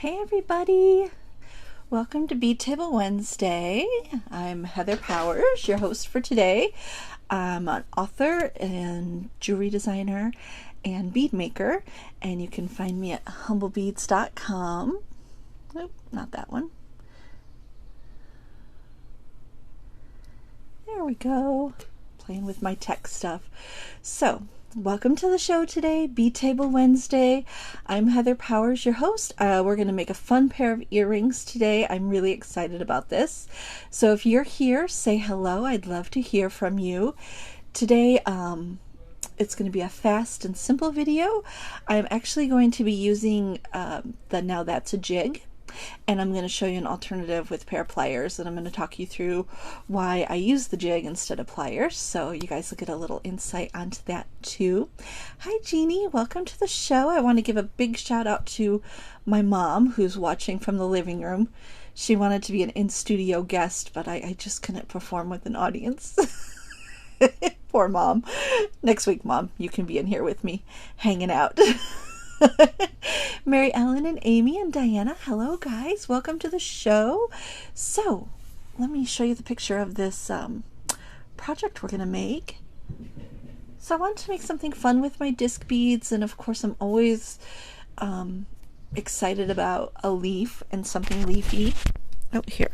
Hey everybody! Welcome to Bead Table Wednesday. I'm Heather Powers, your host for today. I'm an author and jewelry designer and bead maker, and you can find me at humblebeads.com. Nope, not that one. There we go. Playing with my tech stuff. So, welcome to the show today, Bead Table Wednesday. I'm Heather Powers, your host. We're going to make a fun pair of earrings today. I'm really excited about this. So if you're here, say hello. I'd love to hear from you. Today, it's going to be a fast and simple video. I'm actually going to be using the Now That's a Jig. And I'm going to show you an alternative with pair pliers, and I'm going to talk you through why I use the jig instead of pliers, so you guys will get a little insight onto that too. Hi Jeannie, welcome to the show. I want to give a big shout out to my mom who's watching from the living room. She wanted to be an in-studio guest, but I just couldn't perform with an audience. Poor mom. Next week, Mom, you can be in here with me hanging out. Mary Ellen and Amy and Diana, hello guys, welcome to the show. So let me show you the picture of this project we're gonna make. So I wanted to make something fun with my disc beads, and of course I'm always excited about a leaf and something leafy. Oh, here,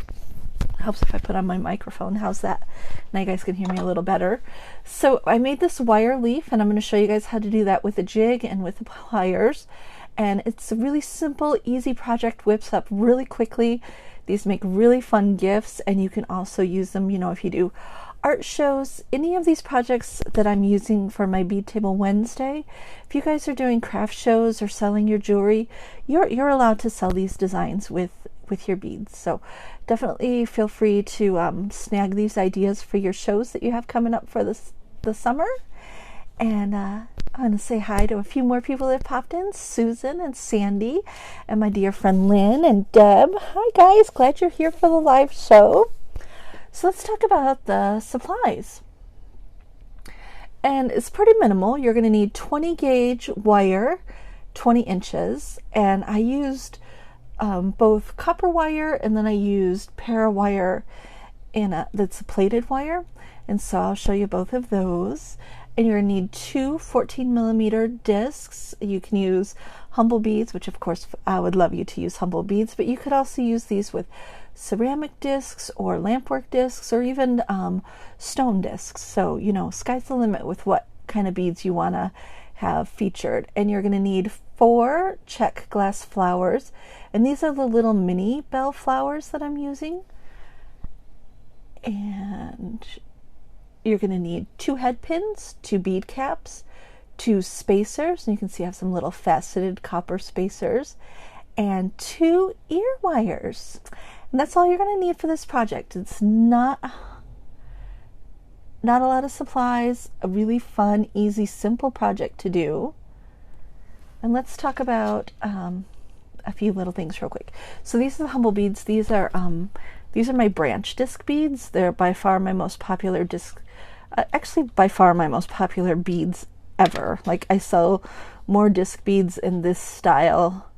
helps if I put on my microphone. How's that? Now you guys can hear me a little better. So I made this wire leaf, and I'm going to show you guys how to do that with a jig and with the pliers. And it's a really simple, easy project, whips up really quickly. These make really fun gifts, and you can also use them, you know, if you do art shows. Any of these projects that I'm using for my Bead Table Wednesday, if you guys are doing craft shows or selling your jewelry, you're allowed to sell these designs with your beads. So definitely feel free to snag these ideas for your shows that you have coming up for the summer. And I'm going to say hi to a few more people that popped in. Susan and Sandy and my dear friend Lynn and Deb. Hi guys, glad you're here for the live show. So let's talk about the supplies. And it's pretty minimal. You're going to need 20 gauge wire, 20 inches, and I used both copper wire, and then I used parawire that's a plated wire, and so I'll show you both of those. And you're going to need two 14mm discs. You can use Humblebeads, which of course I would love you to use Humblebeads, but you could also use these with ceramic discs or lampwork discs or even stone discs. So, you know, sky's the limit with what kind of beads you want to have featured. And you're going to need 4 check glass flowers, and these are the little mini bell flowers that I'm using. And you're going to need 2 head pins, 2 bead caps, 2 spacers, and you can see I have some little faceted copper spacers, and 2 ear wires. And that's all you're going to need for this project. It's not a lot of supplies, a really fun, easy, simple project to do. And let's talk about a few little things real quick. So these are the Humblebeads. These are my branch disc beads. They're by far my most popular by far my most popular beads ever. Like, I sell more disc beads in this style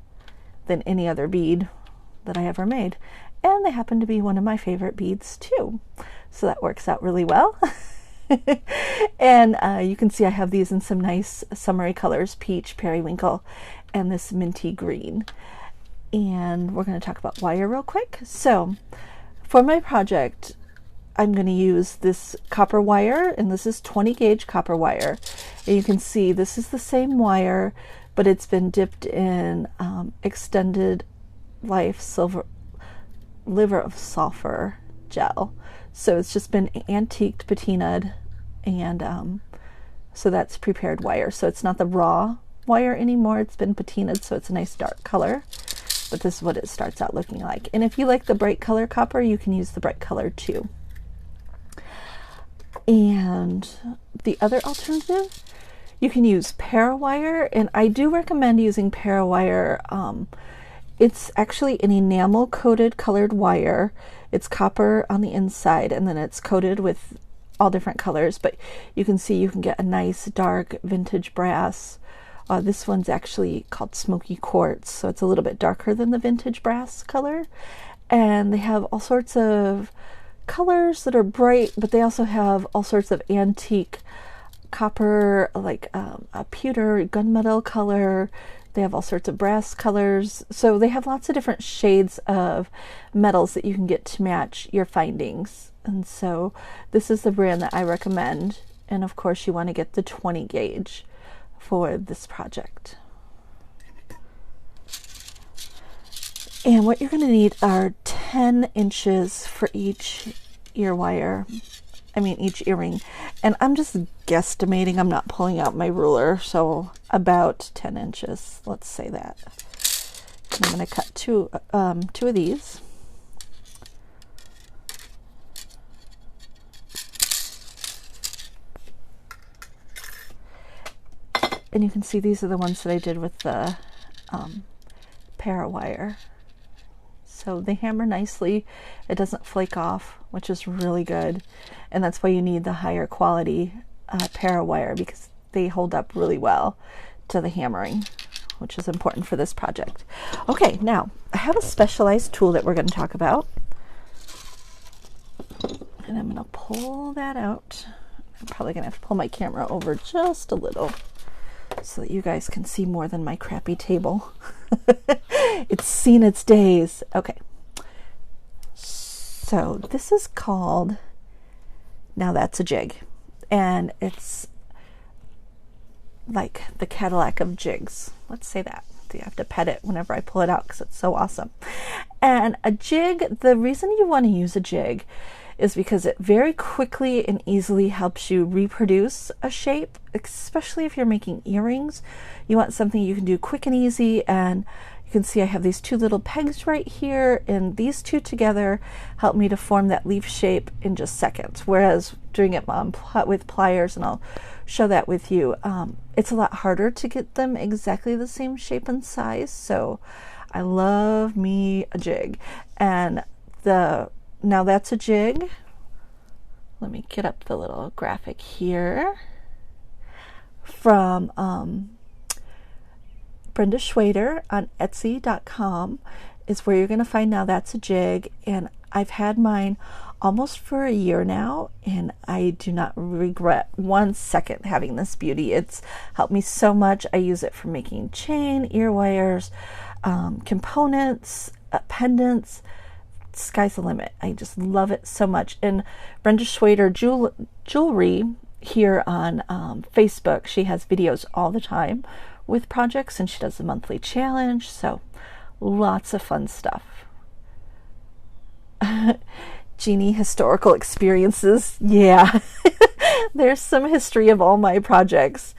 than any other bead that I ever made. And they happen to be one of my favorite beads too. So that works out really well. And you can see I have these in some nice summery colors, peach, periwinkle, and this minty green. And we're going to talk about wire real quick. So for my project, I'm going to use this copper wire, and this is 20 gauge copper wire. And you can see this is the same wire, but it's been dipped in extended life liver of sulfur gel. So it's just been antiqued, patinaed, and so that's prepared wire. So it's not the raw wire anymore. It's been patinaed, so it's a nice dark color. But this is what it starts out looking like. And if you like the bright color copper, you can use the bright color too. And the other alternative, you can use parawire, and I do recommend using parawire. It's actually an enamel coated colored wire. It's copper on the inside, and then it's coated with all different colors, but you can see you can get a nice dark vintage brass This one's actually called Smoky Quartz, so it's a little bit darker than the vintage brass color. And they have all sorts of colors that are bright, but they also have all sorts of antique copper, like a pewter gunmetal color. They have all sorts of brass colors. So they have lots of different shades of metals that you can get to match your findings. And so this is the brand that I recommend. And of course you want to get the 20 gauge for this project. And what you're going to need are 10 inches for each ear wire. Each earring. And I'm just guesstimating, I'm not pulling out my ruler, so about 10 inches, let's say that. And I'm going to cut two of these. And you can see these are the ones that I did with the parawire. So they hammer nicely. It doesn't flake off, which is really good. And that's why you need the higher quality parawire, because they hold up really well to the hammering, which is important for this project. Okay, now I have a specialized tool that we're going to talk about. And I'm going to pull that out. I'm probably going to have to pull my camera over just a little so that you guys can see more than my crappy table. It's seen its days. Okay. So this is called, now that's a jig. And it's like the Cadillac of jigs. Let's say that. You have to pet it whenever I pull it out because it's so awesome. And a jig, the reason you want to use a jig is because it very quickly and easily helps you reproduce a shape, especially if you're making earrings. You want something you can do quick and easy, and you can see I have these two little pegs right here, and these two together help me to form that leaf shape in just seconds, whereas doing it with pliers, and I'll show that with you, it's a lot harder to get them exactly the same shape and size. So I love me a jig. And now that's a jig. Let me get up the little graphic here from Brenda Schwader on Etsy.com is where you're going to find Now That's a Jig. And I've had mine almost for a year now, and I do not regret 1 second having this beauty. It's helped me so much. I use it for making chain, ear wires, components, pendants. Sky's the limit. I just love it so much. And Brenda Schwader Jewelry here on Facebook, she has videos all the time with projects, and she does a monthly challenge, so lots of fun stuff. Jeannie, historical experiences. Yeah. There's some history of all my projects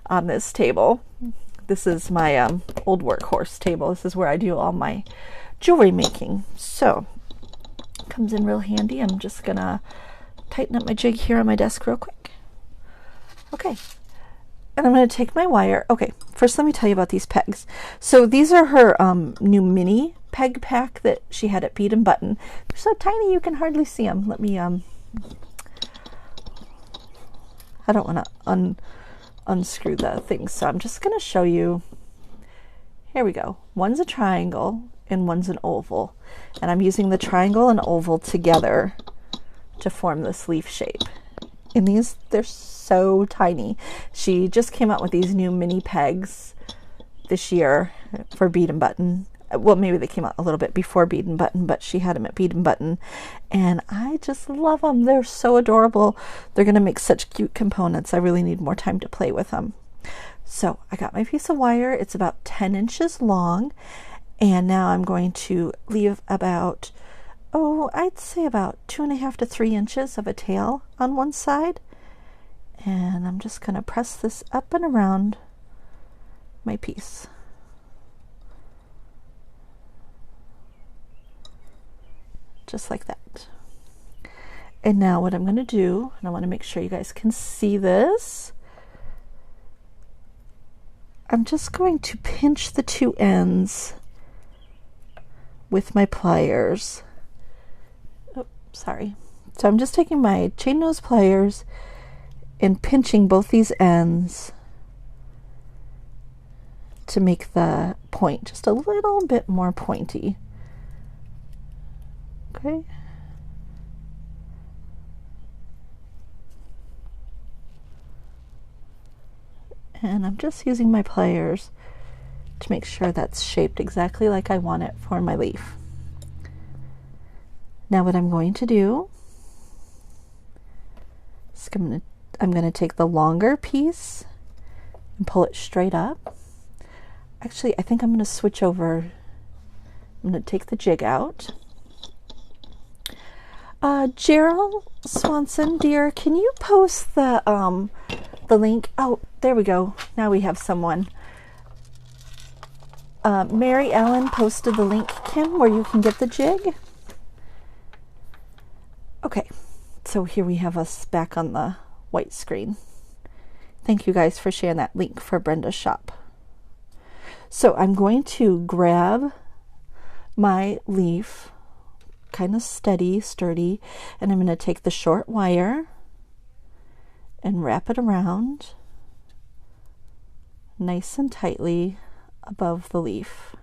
on this table. This is my old workhorse table. This is where I do all my jewelry making. So comes in real handy. I'm just gonna tighten up my jig here on my desk real quick. Okay, and I'm gonna take my wire. Okay, first let me tell you about these pegs. So these are her new mini peg pack that she had at Bead and Button. They're so tiny you can hardly see them. Let me I don't want to unscrew the thing, so I'm just gonna show you. Here we go. One's a triangle and one's an oval, and I'm using the triangle and oval together to form this leaf shape. And these, they're so tiny. She just came out with these new mini pegs this year for Bead and Button. Well, maybe they came out a little bit before Bead and Button, but she had them at Bead and Button, and I just love them. They're so adorable. They're going to make such cute components. I really need more time to play with them. So I got my piece of wire. It's about 10 inches long, and now I'm going to leave about, I'd say about 2.5 to 3 inches of a tail on one side, and I'm just going to press this up and around my piece. Just like that. And now what I'm going to do, and I want to make sure you guys can see this, I'm just going to pinch the two ends with my pliers. Oh, sorry. So I'm just taking my chain nose pliers and pinching both these ends to make the point just a little bit more pointy. Okay. And I'm just using my pliers to make sure that's shaped exactly like I want it for my leaf. Now what I'm going to do is I'm going to take the longer piece and pull it straight up. Actually, I think I'm going to switch over. I'm going to take the jig out. Gerald Swanson, dear, can you post the link? Oh, there we go. Now we have someone. Mary Ellen posted the link, Kim, where you can get the jig. Okay, so here we have us back on the white screen. Thank you guys for sharing that link for Brenda's shop. So I'm going to grab my leaf, kind of sturdy, and I'm going to take the short wire and wrap it around nice and tightly above the leaf.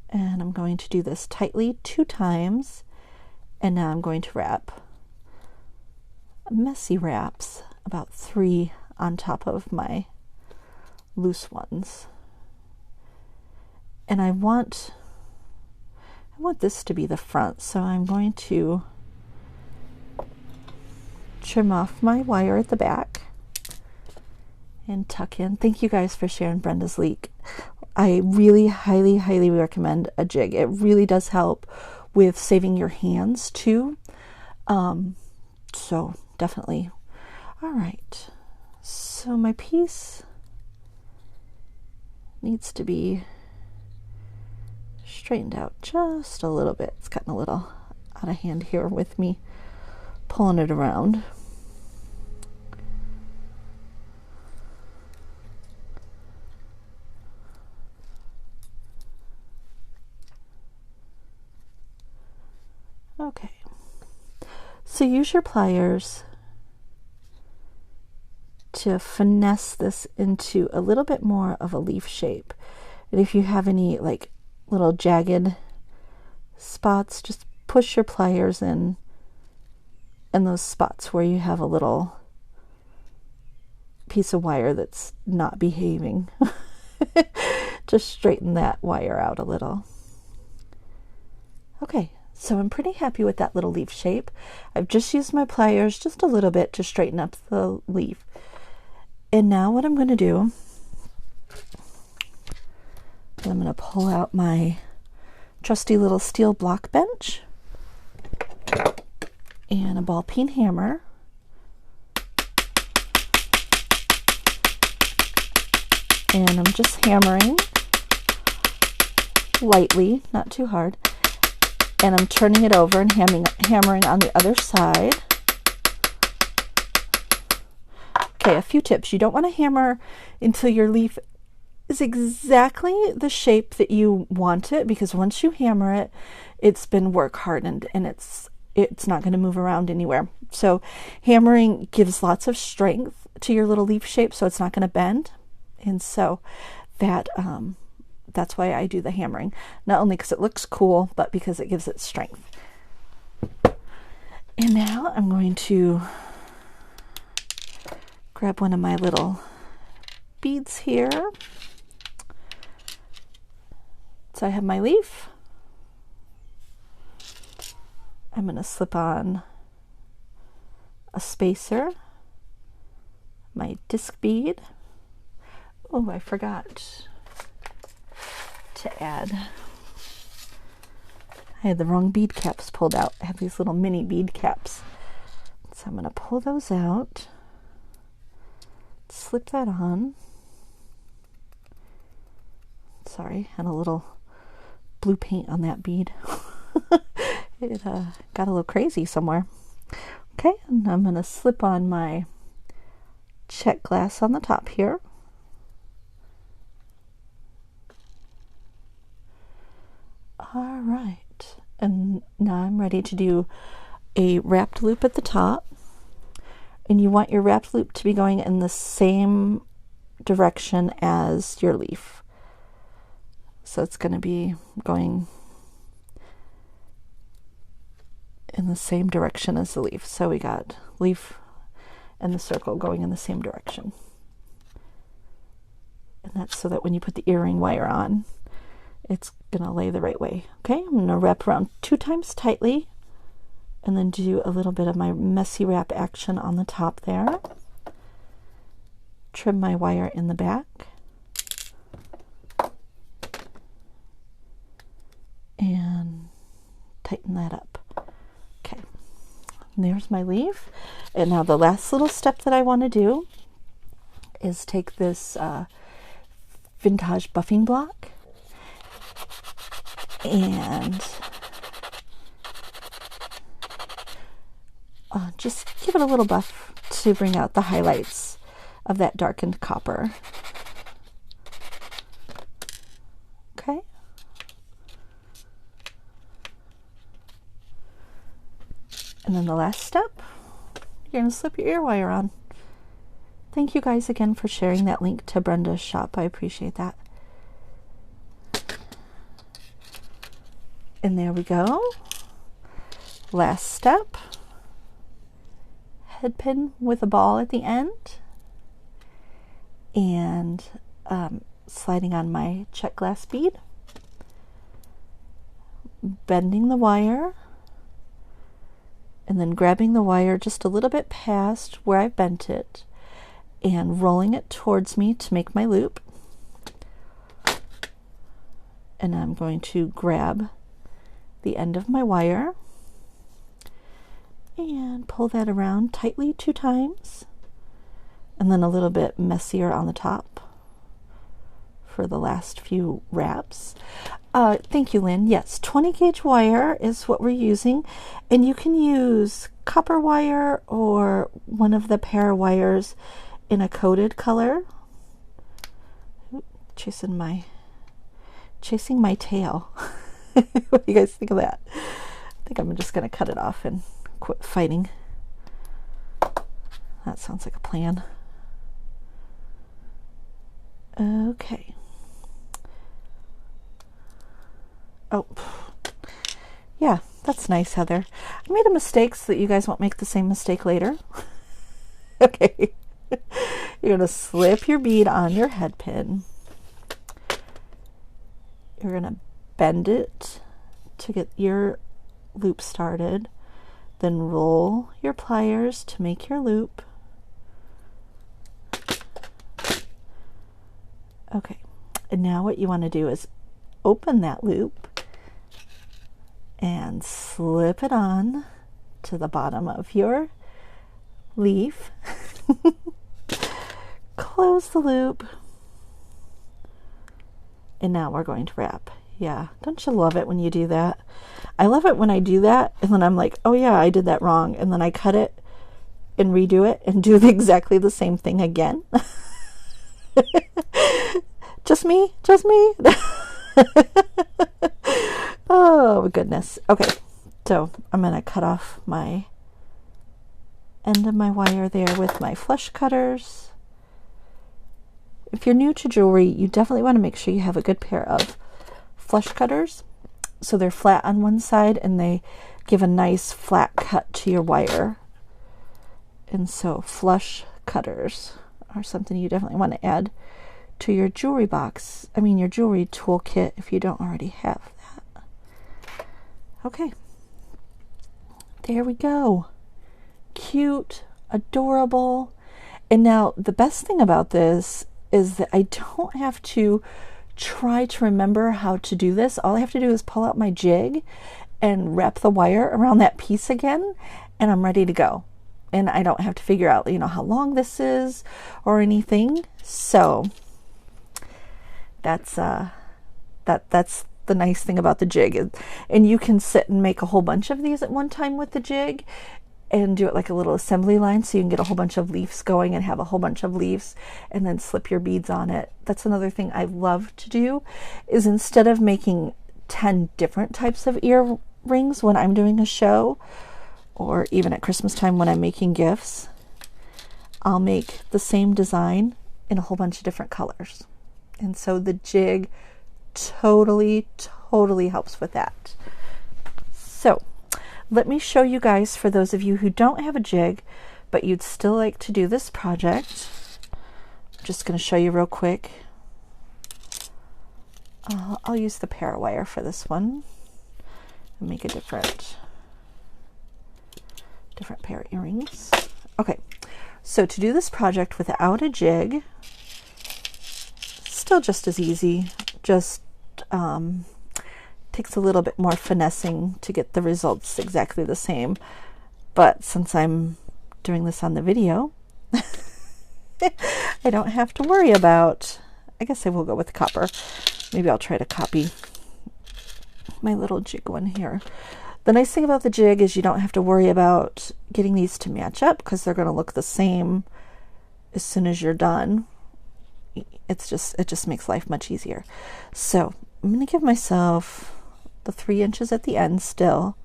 And I'm going to do this tightly 2 times, and now I'm going to wrap messy wraps, about 3 on top of my loose ones. And I want this to be the front, so I'm going to trim off my wire at the back and tuck in. Thank you guys for sharing Brenda's leak. I really highly recommend a jig. It really does help with saving your hands too. So definitely. All right, so my piece needs to be straightened out just a little bit. It's gotten a little out of hand here with me pulling it around. Okay, so use your pliers to finesse this into a little bit more of a leaf shape. And if you have any like little jagged spots, just push your pliers in those spots where you have a little piece of wire that's not behaving. Just straighten that wire out a little. Okay, so I'm pretty happy with that little leaf shape. I've just used my pliers just a little bit to straighten up the leaf. And now what I'm going to do, I'm going to pull out my trusty little steel block bench and a ball peen hammer. And I'm just hammering lightly, not too hard. And I'm turning it over and hammering on the other side. Okay, a few tips. You don't want to hammer until your leaf is exactly the shape that you want it, because once you hammer it, it's been work hardened and it's not going to move around anywhere. So hammering gives lots of strength to your little leaf shape, so it's not going to bend. And so that's why I do the hammering. Not only because it looks cool, but because it gives it strength. And now I'm going to grab one of my little beads here. So I have my leaf. I'm going to slip on a spacer, my disc bead. Oh, I forgot to add. I had the wrong bead caps pulled out. I have these little mini bead caps. So I'm going to pull those out, slip that on. Sorry, had a little blue paint on that bead. It got a little crazy somewhere. Okay, and I'm going to slip on my check glass on the top here. All right, and now I'm ready to do a wrapped loop at the top. And you want your wrapped loop to be going in the same direction as your leaf. So it's going to be going in the same direction as the leaf. So we got leaf and the circle going in the same direction. And that's so that when you put the earring wire on, it's going to lay the right way. Okay, I'm going to wrap around 2 times tightly and then do a little bit of my messy wrap action on the top there. Trim my wire in the back. And tighten that up. Okay, and there's my leaf. And now the last little step that I want to do is take this vintage buffing block and just give it a little buff to bring out the highlights of that darkened copper. Okay. And then the last step, you're going to slip your ear wire on. Thank you guys again for sharing that link to Brenda's shop. I appreciate that. And there we go. Last step. Head pin with a ball at the end. And sliding on my check glass bead. Bending the wire. And then grabbing the wire just a little bit past where I bent it and rolling it towards me to make my loop. And I'm going to grab the end of my wire and pull that around tightly 2 times, and then a little bit messier on the top for the last few wraps. Thank you, Lynn. Yes, 20 gauge wire is what we're using, and you can use copper wire or one of the pair wires in a coated color. Chasing my tail. What do you guys think of that? I think I'm just going to cut it off and quit fighting. That sounds like a plan. Okay. Oh, yeah, that's nice, Heather. I made a mistake so that you guys won't make the same mistake later. Okay. You're going to slip your bead on your head pin. You're going to bend it to get your loop started. Then roll your pliers to make your loop. Okay. And now what you want to do is open that loop and slip it on to the bottom of your leaf. Close the loop. And now we're going to wrap. Yeah, don't you love it when you do that? I love it when I do that and then I'm like, oh yeah, I did that wrong. And then I cut it and redo it and do exactly the same thing again. Just me? Oh, goodness. Okay, so I'm going to cut off my end of my wire there with my flush cutters. If you're new to jewelry, you definitely want to make sure you have a good pair of flush cutters so they're flat on one side and they give a nice flat cut to your wire. And so flush cutters are something you definitely want to add to your jewelry box. I mean your jewelry toolkit if you don't already have that. Okay. There we go. Cute, adorable. And now the best thing about this is that I don't have to try to remember how to do this. All I have to do is pull out my jig and wrap the wire around that piece again, and I'm ready to go. And I don't have to figure out, how long this is or anything. So that's the nice thing about the jig. And you can sit and make a whole bunch of these at one time with the jig and do it like a little assembly line so you can get a whole bunch of leaves going and have a whole bunch of leaves and then slip your beads on it. That's another thing I love to do, is instead of making 10 different types of earrings when I'm doing a show or even at Christmas time when I'm making gifts, I'll make the same design in a whole bunch of different colors. And so the jig totally helps with that. So let me show you guys, for those of you who don't have a jig but you'd still like to do this project, I'm just going to show you real quick. I'll use the parawire for this one and make a different pair of earrings. Okay, so to do this project without a jig, still just as easy, just takes a little bit more finessing to get the results exactly the same. But since I'm doing this on the video, I don't have to worry about, I guess I will go with copper. Maybe I'll try to copy my little jig one here. The nice thing about the jig is you don't have to worry about getting these to match up, because they're going to look the same as soon as you're done. It just makes life much easier. So I'm going to give myself the 3 inches at the end still,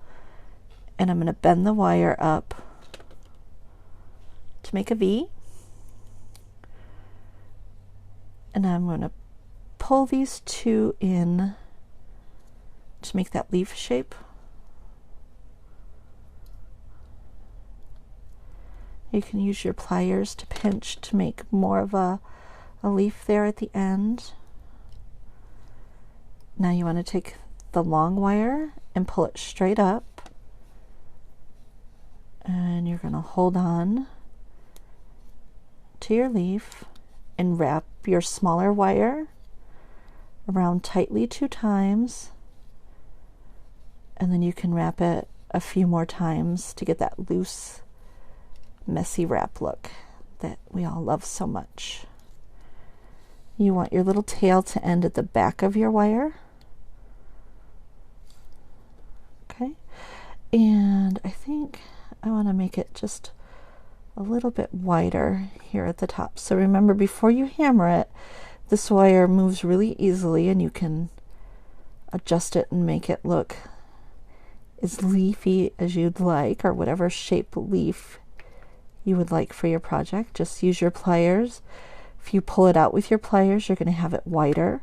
and I'm going to bend the wire up to make a V, and I'm going to pull these two in to make that leaf shape. You can use your pliers to pinch to make more of a leaf there at the end. Now you want to take the long wire and pull it straight up, and you're going to hold on to your leaf and wrap your smaller wire around tightly 2 times, and then you can wrap it a few more times to get that loose, messy wrap look that we all love so much. You want your little tail to end at the back of your wire. Okay, and I think I want to make it just a little bit wider here at the top. So remember, before you hammer it, this wire moves really easily, and you can adjust it and make it look as leafy as you'd like, or whatever shape leaf you would like for your project. Just use your pliers. If you pull it out with your pliers, you're going to have it wider.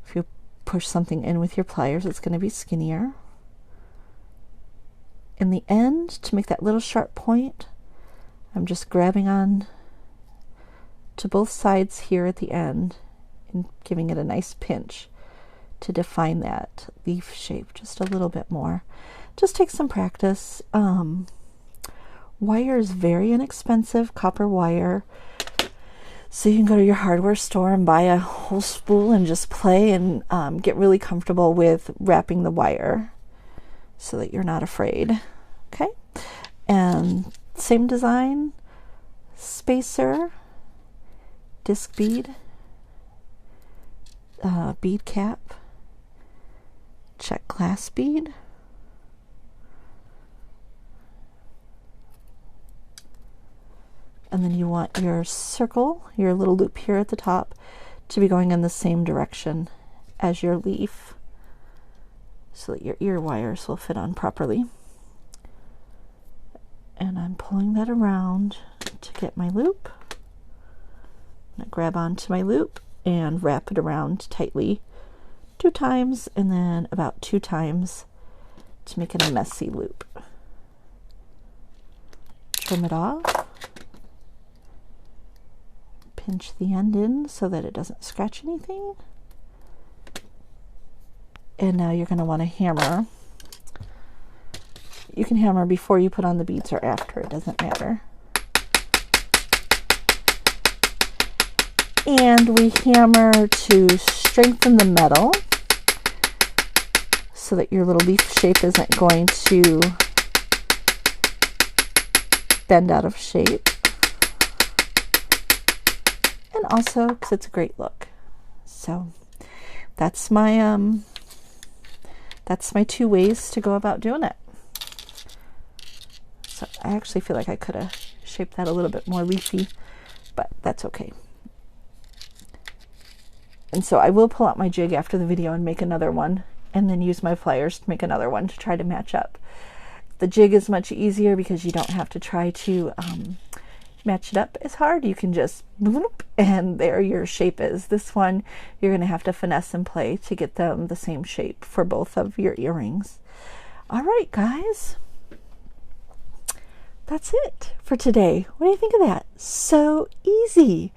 If you push something in with your pliers, it's going to be skinnier. In the end, to make that little sharp point, I'm just grabbing on to both sides here at the end and giving it a nice pinch to define that leaf shape just a little bit more. Just take some practice. Wire is very inexpensive, copper wire. So you can go to your hardware store and buy a whole spool and just play and get really comfortable with wrapping the wire so that you're not afraid. Okay, and same design, spacer, disc bead, bead cap, check glass bead, and then you want your circle, your little loop here at the top, to be going in the same direction as your leaf so that your ear wires will fit on properly. And I'm pulling that around to get my loop. I'm going to grab onto my loop and wrap it around tightly 2 times, and then about 2 times to make it a messy loop. Trim it off. Pinch the end in so that it doesn't scratch anything. And now you're going to want to hammer. You can hammer before you put on the beads or after, it doesn't matter. And we hammer to strengthen the metal so that your little leaf shape isn't going to bend out of shape. And also because it's a great look. So that's my 2 ways to go about doing it. So I actually feel like I could have shaped that a little bit more leafy, but that's okay. And so I will pull out my jig after the video and make another one, and then use my pliers to make another one to try to match up. The jig is much easier because you don't have to try to match it up as hard, you can just bloop, and there your shape is. This one, you're going to have to finesse and play to get them the same shape for both of your earrings. All right, guys. That's it for today. What do you think of that? So easy.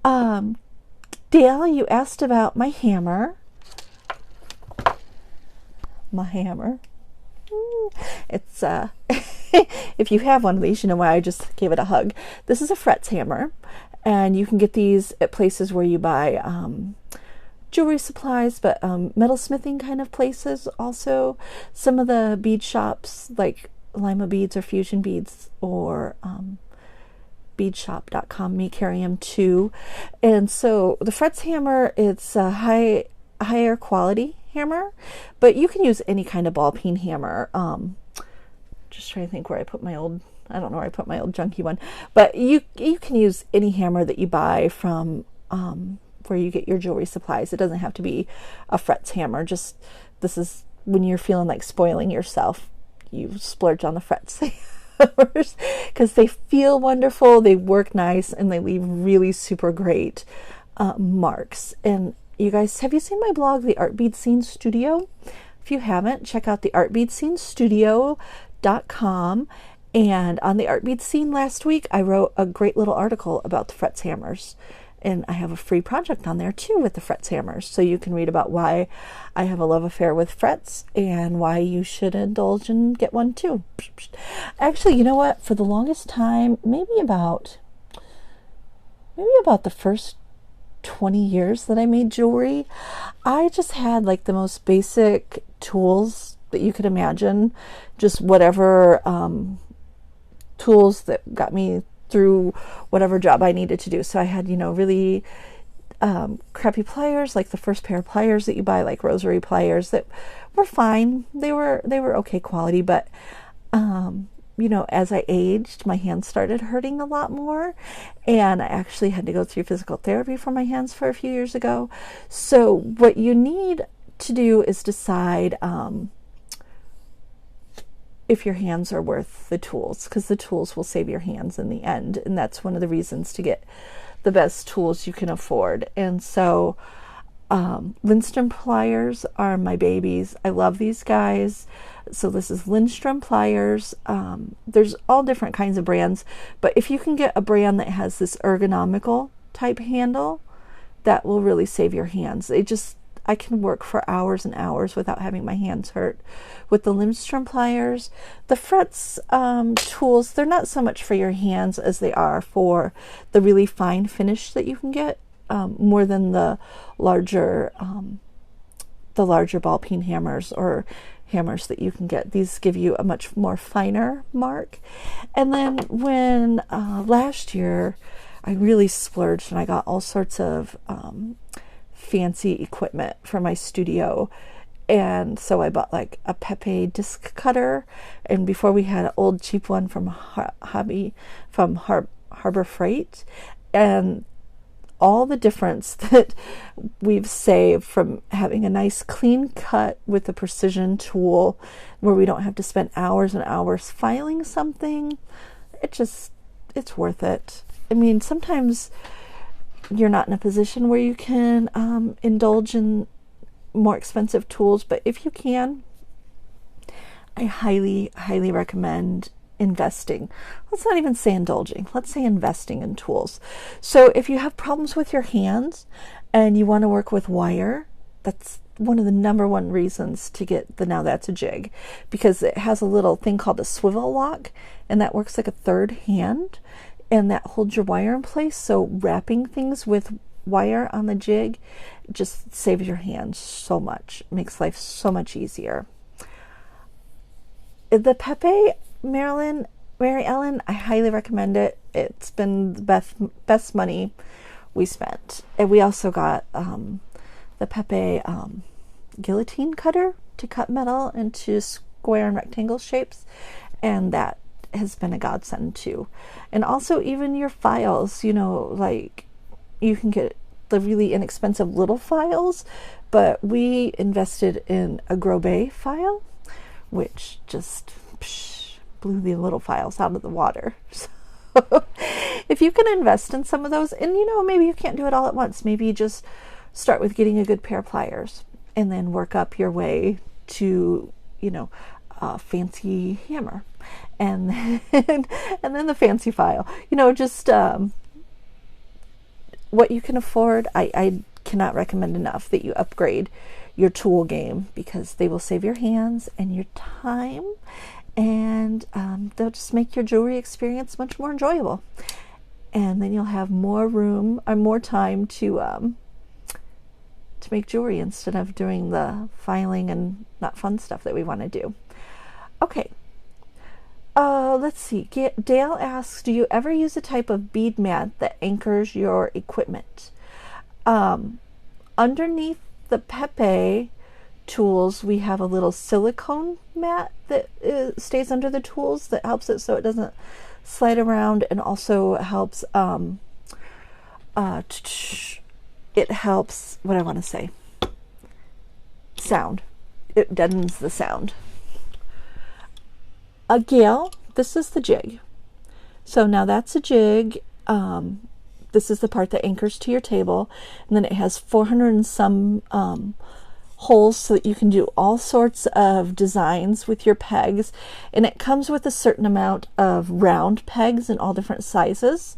Dale, you asked about my hammer. My hammer. It's if you have one of these, you know why I just gave it a hug. This is a Fretz hammer, and you can get these at places where you buy jewelry supplies, but metalsmithing kind of places also. Some of the bead shops like Lima Beads or Fusion Beads or beadshop.com may carry them too. And so the Fretz hammer, it's a higher quality hammer, but you can use any kind of ball peen hammer. Just trying to think where I put my old, I don't know where I put my old junky one, but you can use any hammer that you buy from where you get your jewelry supplies. It doesn't have to be a Fretz hammer. Just, this is when you're feeling like spoiling yourself, you splurge on the Fretz hammers because they feel wonderful, they work nice, and they leave really super great marks. And you guys, have you seen my blog, The Art Bead Scene Studio? If you haven't, check out the artbeadscenestudio.com. And on the Art Bead Scene last week, I wrote a great little article about the Fretz hammers. And I have a free project on there too with the Fretz hammers. So you can read about why I have a love affair with Fretz and why you should indulge and get one too. Actually, you know what? For the longest time, maybe about the first 20 years that I made jewelry, I just had like the most basic tools that you could imagine. Just whatever tools that got me through whatever job I needed to do. So I had, really crappy pliers, like the first pair of pliers that you buy, like rosary pliers, that were fine. They were okay quality, but as I aged, my hands started hurting a lot more, and I actually had to go through physical therapy for my hands for a few years ago. So what you need to do is decide if your hands are worth the tools, because the tools will save your hands in the end, and that's one of the reasons to get the best tools you can afford. And so Lindstrom pliers are my babies. I love these guys. So this is Lindstrom pliers. There's all different kinds of brands, but if you can get a brand that has this ergonomical type handle, that will really save your hands. I can work for hours and hours without having my hands hurt with the Lindstrom pliers. The Fretz tools, they're not so much for your hands as they are for the really fine finish that you can get, more than the larger ball peen hammers or hammers that you can get. These give you a much more finer mark. And then when last year I really splurged and I got all sorts of fancy equipment for my studio, and so I bought like a Pepe disc cutter, and before we had an old cheap one from Harbor Freight, and all the difference that we've saved from having a nice clean cut with a precision tool where we don't have to spend hours and hours filing something. It's worth it. I mean, sometimes you're not in a position where you can indulge in more expensive tools, but if you can, I highly, highly recommend investing. Let's not even say indulging. Let's say investing in tools. So if you have problems with your hands and you want to work with wire, that's one of the number one reasons to get the Now That's a Jig, because it has a little thing called a swivel lock, and that works like a third hand, and that holds your wire in place. So wrapping things with wire on the jig just saves your hands so much, makes life so much easier. The Pepe Mary Ellen, I highly recommend it. It's been the best money we spent. And we also got the Pepe guillotine cutter to cut metal into square and rectangle shapes, and that has been a godsend too. And also even your files, like you can get the really inexpensive little files, but we invested in a Grobet file, which just blew the little files out of the water. So if you can invest in some of those, and you know, maybe you can't do it all at once. Maybe you just start with getting a good pair of pliers and then work up your way to, you know, a fancy hammer, and then, and then the fancy file. You know, just what you can afford. I cannot recommend enough that you upgrade your tool game, because they will save your hands and your time, and they'll just make your jewelry experience much more enjoyable. And then you'll have more room or more time to make jewelry instead of doing the filing and not fun stuff that we want to do. Okay. Let's see. Dale asks, do you ever use a type of bead mat that anchors your equipment? Underneath the Pepe tools, we have a little silicone mat that stays under the tools that helps it so it doesn't slide around, and also helps it helps, what I want to say, sound. It deadens the sound. Gail, this is the jig. So now that's a jig. This is the part that anchors to your table, and then it has 400 and some holes so that you can do all sorts of designs with your pegs, and it comes with a certain amount of round pegs in all different sizes.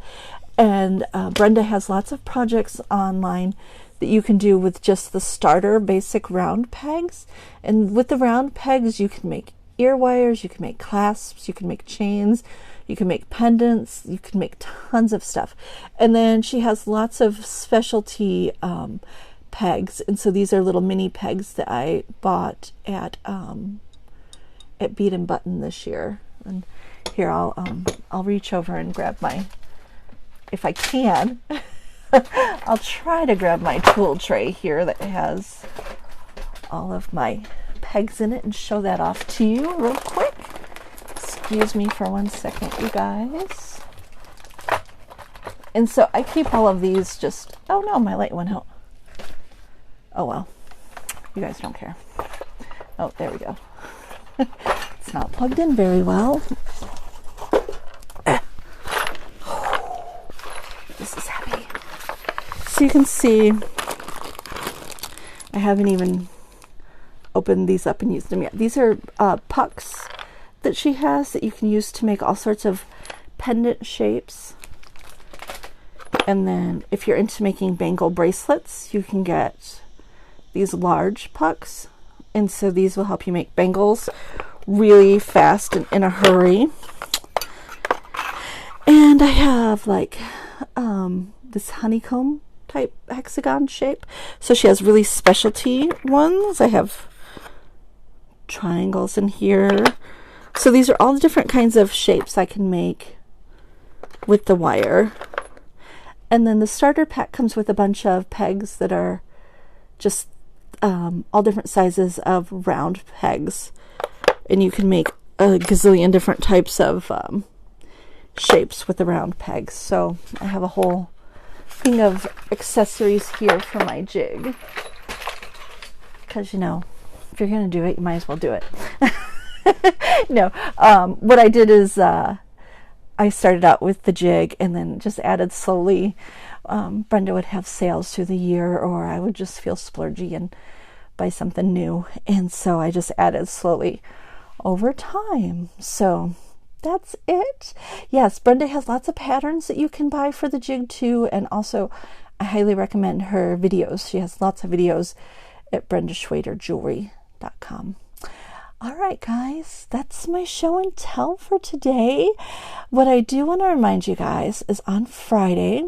And Brenda has lots of projects online that you can do with just the starter basic round pegs, and with the round pegs you can make ear wires, you can make clasps, you can make chains, you can make pendants, you can make tons of stuff. And then she has lots of specialty pegs, and so these are little mini pegs that I bought at Bead and Button this year. And here, I'll reach over and grab my, if I can, I'll try to grab my tool tray here that has all of my pegs in it and show that off to you real quick. Excuse me for 1 second, you guys. And so I keep all of these just, oh no, my light went out. Oh well, you guys don't care. Oh, there we go. It's not plugged in very well. This is heavy. So you can see I haven't even opened these up and used them yet. These are pucks that she has that you can use to make all sorts of pendant shapes. And then if you're into making bangle bracelets, you can get these large pucks, and so these will help you make bangles really fast and in a hurry. And I have like this honeycomb type hexagon shape. So she has really specialty ones. I have triangles in here. So these are all the different kinds of shapes I can make with the wire. And then the starter pack comes with a bunch of pegs that are just all different sizes of round pegs. And you can make a gazillion different types of shapes with the round pegs. So I have a whole thing of accessories here for my jig. Because, you know, if you're going to do it, you might as well do it. No, what I did is I started out with the jig and then just added slowly. Brenda would have sales through the year, or I would just feel splurgy and buy something new. And so I just added slowly over time. So that's it. Yes, Brenda has lots of patterns that you can buy for the jig too. And also I highly recommend her videos. She has lots of videos at BrendaSchwaderJewelry.com. All right, guys, that's my show and tell for today. What I do want to remind you guys is on Friday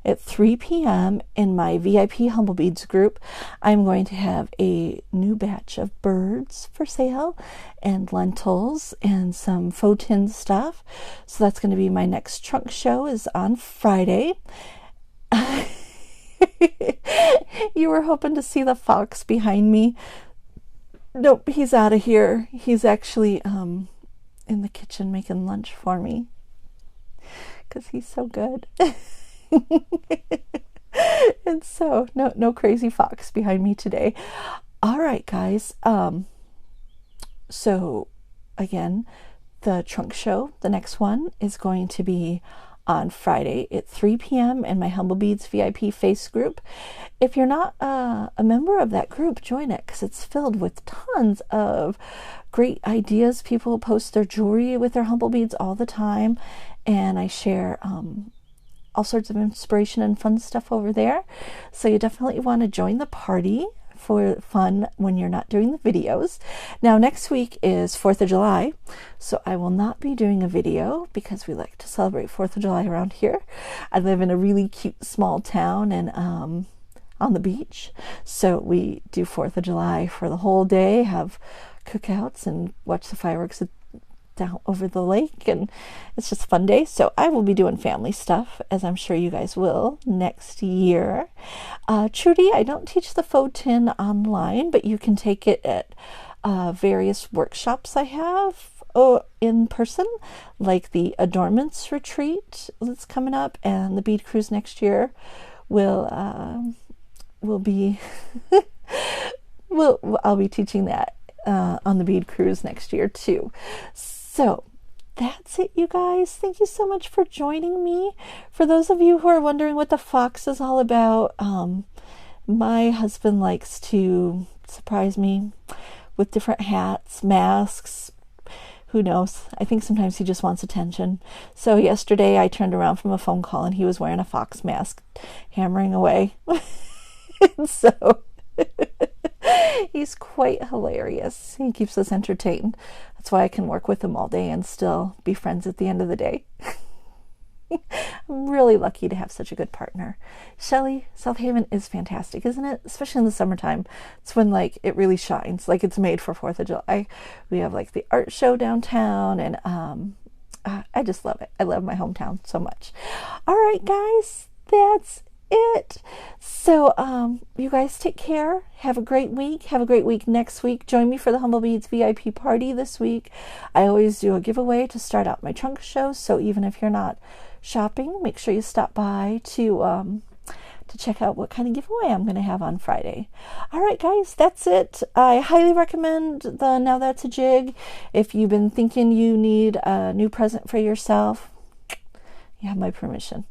at 3 p.m. in my VIP Humblebeads group, I'm going to have a new batch of birds for sale and lentils and some faux tin stuff. So that's going to be my next trunk show, is on Friday. You were hoping to see the fox behind me. Nope, he's out of here. He's actually in the kitchen making lunch for me because he's so good. And so no crazy fox behind me today. All right, guys. So again, the trunk show, the next one is going to be on Friday at 3 p.m. in my Humblebeads VIP face group. If you're not a member of that group, join it, because it's filled with tons of great ideas. People post their jewelry with their Humblebeads all the time, and I share all sorts of inspiration and fun stuff over there. So you definitely want to join the party for fun when you're not doing the videos. Now, next week is 4th of July, so I will not be doing a video because we like to celebrate 4th of July around here. I live in a really cute small town and on the beach, so we do 4th of July for the whole day, have cookouts and watch the fireworks down over the lake, and it's just a fun day. So I will be doing family stuff, as I'm sure you guys will next year. Trudy, I don't teach the faux tin online, but you can take it at various workshops I have in person, like the Adornments Retreat that's coming up, and the Bead Cruise next year will be I'll be teaching that on the Bead Cruise next year too. So that's it, you guys. Thank you so much for joining me. For those of you who are wondering what the fox is all about, my husband likes to surprise me with different hats, masks. Who knows? I think sometimes he just wants attention. So yesterday I turned around from a phone call and he was wearing a fox mask, hammering away. So he's quite hilarious. He keeps us entertained. That's why I can work with him all day and still be friends at the end of the day. I'm really lucky to have such a good partner. Shelley, South Haven is fantastic, isn't it? Especially in the summertime. It's when like it really shines, like it's made for 4th of July. We have like the art show downtown, and I just love it. I love my hometown so much. All right, guys, that's it. So you guys take care. Have a great week. Have a great week next week. Join me for the Humblebeads VIP party this week. I always do a giveaway to start out my trunk show, so even if you're not shopping, make sure you stop by to check out what kind of giveaway I'm going to have on Friday. All right, guys, that's it. I highly recommend the Now That's a Jig. If you've been thinking you need a new present for yourself, you have my permission.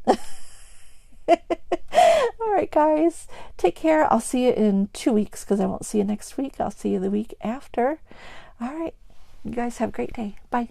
All right, guys, take care. I'll see you in 2 weeks, because I won't see you next week. I'll see you the week after. All right, you guys have a great day. Bye.